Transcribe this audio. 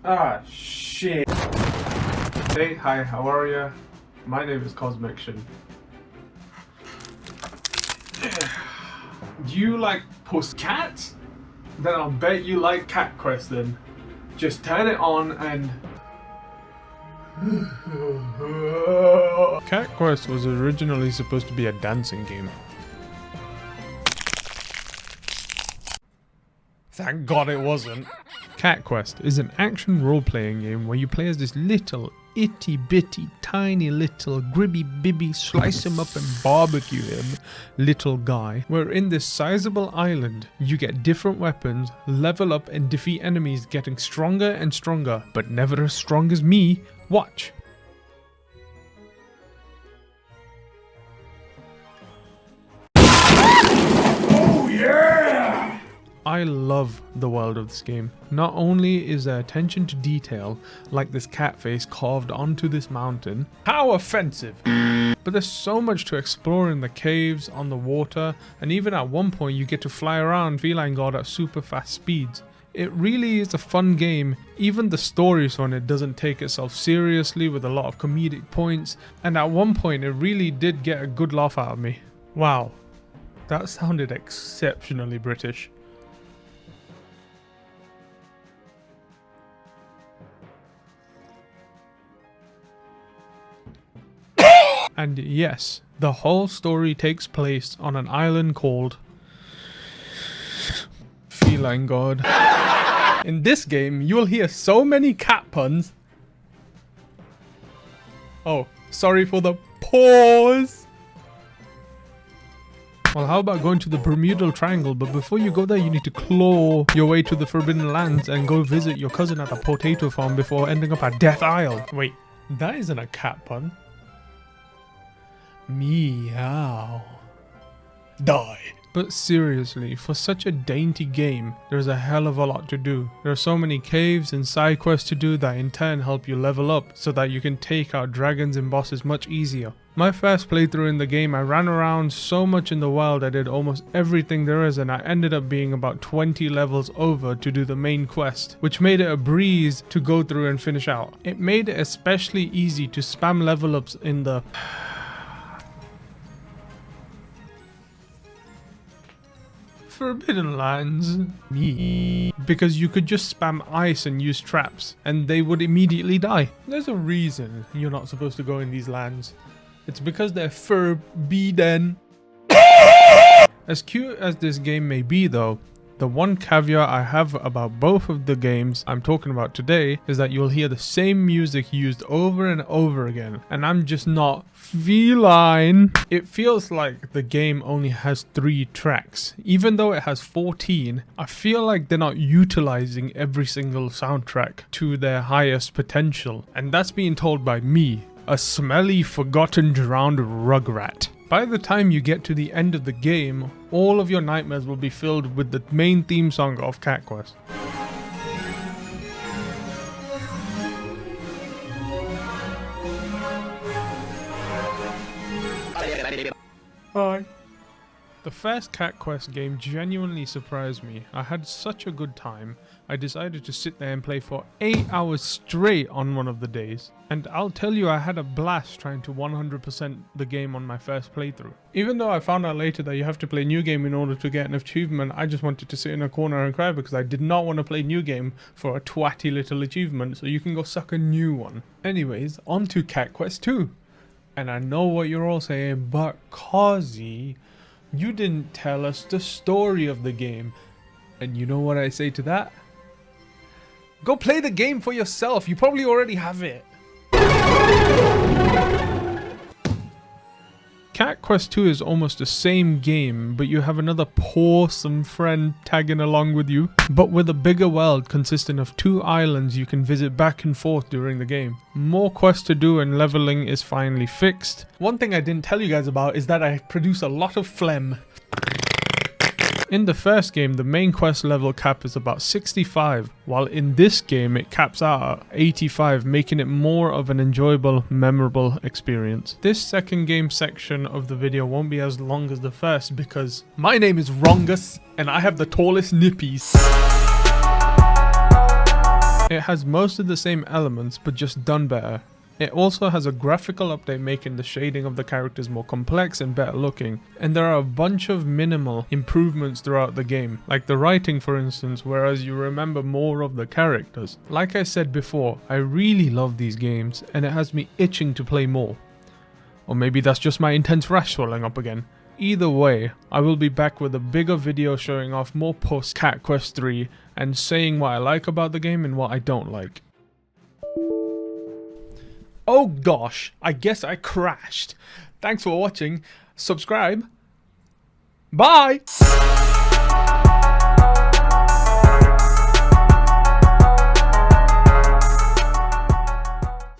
Ah, shit. Hey, hi, how are ya? My name is Cosmiction. Do you like Pussycats? Then I'll bet you like Cat Quest then. Just turn it on and... Cat Quest was originally supposed to be a dancing game. Thank God it wasn't. Cat Quest is an action role-playing game where you play as this little, itty-bitty, tiny little, gribby-bibby, slice him up and barbecue him little guy. Where in this sizable island, you get different weapons, level up and defeat enemies getting stronger and stronger, but never as strong as me. Watch. Oh yeah! I love the world of this game. Not only is there attention to detail, like this cat face carved onto this mountain. How offensive! But there's so much to explore in the caves, on the water, and even at one point you get to fly around Feline God at super fast speeds. It really is a fun game. Even the stories on it doesn't take itself seriously with a lot of comedic points, and at one point it really did get a good laugh out of me. Wow, that sounded exceptionally British. And yes, the whole story takes place on an island called Feline God. In this game, you'll hear so many cat puns. Oh, sorry for the pause. Well, how about going to the Bermuda Triangle, but before you go there, you need to claw your way to the Forbidden Lands and go visit your cousin at a potato farm before ending up at Death Isle. Wait, that isn't a cat pun. Meow. Die. But seriously, for such a dainty game, there's a hell of a lot to do. There are so many caves and side quests to do that in turn help you level up so that you can take out dragons and bosses much easier. My first playthrough in the game, I ran around so much in the world, I did almost everything there is, and I ended up being about 20 levels over to do the main quest, which made it a breeze to go through and finish out. It made it especially easy to spam level ups in the Forbidden Lands. Me. Because you could just spam ice and use traps, and they would immediately die. There's a reason you're not supposed to go in these lands. It's because they're forbidden. As cute as this game may be though, the one caveat I have about both of the games I'm talking about today is that you'll hear the same music used over and over again, and I'm just not feline. It feels like the game only has 3 tracks. Even though it has 14, I feel like they're not utilizing every single soundtrack to their highest potential, and that's being told by me, a smelly, forgotten, drowned rugrat. By the time you get to the end of the game, all of your nightmares will be filled with the main theme song of Cat Quest. Hi. The first Cat Quest game genuinely surprised me. I had such a good time, I decided to sit there and play for 8 hours straight on one of the days. And I'll tell you, I had a blast trying to 100% the game on my first playthrough. Even though I found out later that you have to play New Game in order to get an achievement, I just wanted to sit in a corner and cry because I did not want to play New Game for a twatty little achievement, so you can go suck a new one. Anyways, on to Cat Quest 2. And I know what you're all saying, but Causey, you didn't tell us the story of the game. And you know what I say to that? Go play the game for yourself. You probably already have it. Cat Quest 2 is almost the same game, but you have another pawsome friend tagging along with you, but with a bigger world consisting of 2 islands you can visit back and forth during the game. More quests to do and leveling is finally fixed. One thing I didn't tell you guys about is that I produce a lot of phlegm. In the first game, the main quest level cap is about 65, while in this game it caps out at 85, making it more of an enjoyable, memorable experience. This second game section of the video won't be as long as the first because my name is Rongus and I have the tallest nippies. It has most of the same elements, but just done better. It also has a graphical update making the shading of the characters more complex and better looking, and there are a bunch of minimal improvements throughout the game, like the writing for instance, whereas you remember more of the characters. Like I said before, I really love these games, and it has me itching to play more. Or maybe that's just my intense rash swelling up again. Either way, I will be back with a bigger video showing off more post Cat Quest 3 and saying what I like about the game and what I don't like. Oh gosh, I guess I crashed. Thanks for watching. Subscribe. Bye!